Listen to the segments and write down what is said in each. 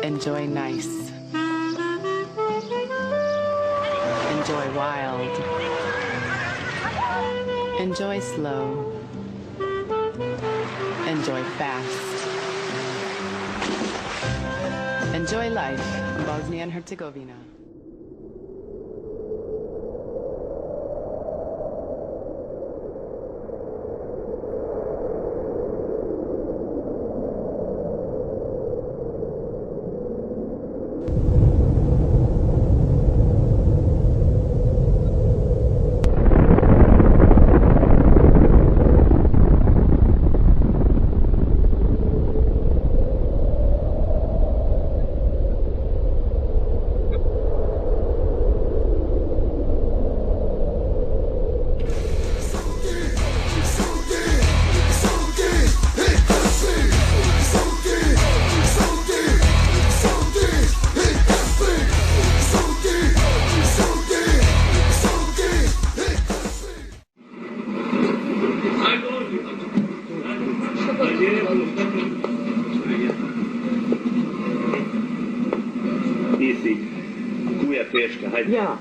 Enjoy nice. Enjoy wild. Enjoy slow. Enjoy fast. Enjoy life, Bosnia and Herzegovina. Ti si kuja teška, hajde. Ja?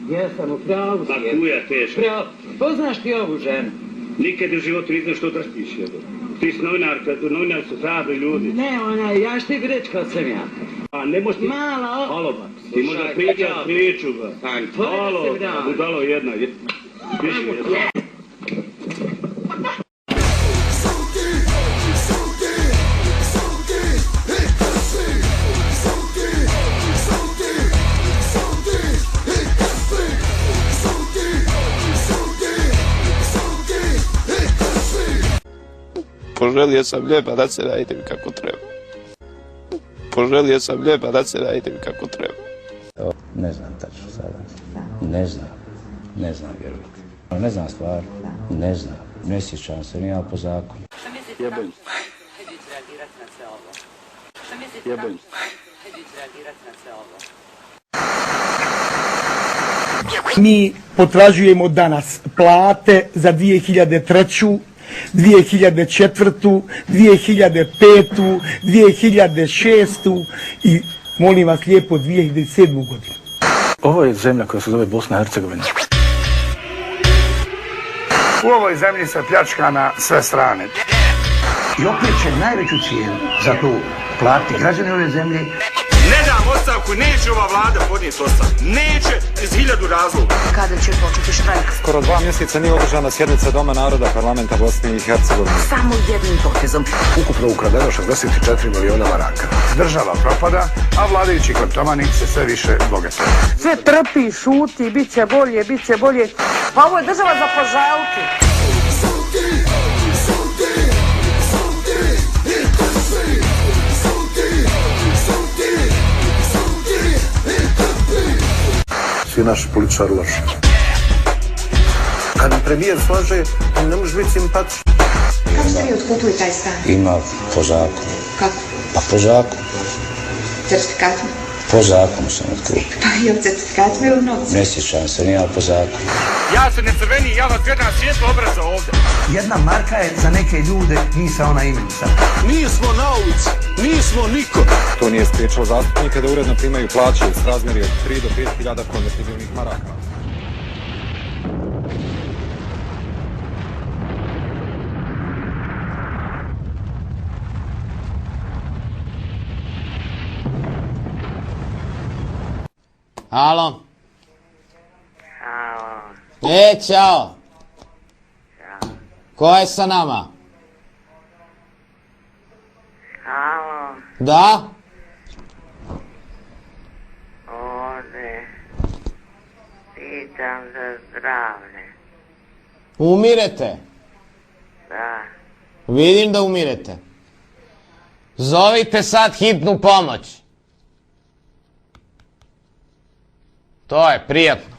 Jesam, u pravu si. Pa kuja teška. Poznaš ti ovu ženu? Nikad u životu ne znaš što drštiš, jedo. Ti si novinarka, novinar su hrabri ljudi. Ne, ja što ti bi reći kad sam ja. A ne možeš ti... Malo. Halo, ba. Ti možda priču, ba. Halo, budalo jedna. Poželio sam ljeba da se radite mi kako treba. Poželio sam ljeba da se radite mi kako treba. Ne znam tačno sada. Ne znam, vjerujte. Ne znam stvar. Ne znam. Ne sjećam se, nijel po zakonu. Jebem. Jebem. Mi potražujemo danas plate za 2003., 2004., 2005., 2006. i molim vas lijepo 2007. godinu. Ovo je zemlja koja se zove Bosna i Hercegovina. U ovoj zemlji se pljačka na sve strane. I opet će najveću cijenu za to platiti građani ove zemlje. Ne dam ostavku, neće ova vlada podnijeti ostavku. Neće iz 1000 razloga. Kada će početi štrajk? Skoro 2 mjeseca nije održana sjednica Doma naroda parlamenta Bosne i Hercegovine. Samo jednim potezom. Ukupno ukradeno 64 miliona maraka. Država propada, a vladajući kleptomani se sve više bogate. Sve trpi, šuti, bit će bolje. Pa ovo je država za požalke. Svi naši političari loši. Kad premijer slaže, on ne može biti simpatičan. Kako ste vi otkupili taj stan? Ima po zakonu. Kako? Pa po zakonu. Certifikatima? Po zakonu sam otkupio. Pa i o certifikatima ili u novcu? Ne sjećam se, nijel po zakonu. Ja se ne crveni, ja vas gledam svijetlo obraza ovdje. Jedna marka je za neke ljude misaona imenica. Nismo na ulici, nismo niko. To nije spriječilo zastupnike da uredno primaju plaće s razmjeri od 3 do 5 hiljada konvertibilnih maraka. Alo. Halo. Ćao. Ko je sa nama? Halo. Da? Ovdje. Pitam za zdravlje. Umirete? Da. Vidim da umirete. Zovite sad hitnu pomoć. To je prijatno.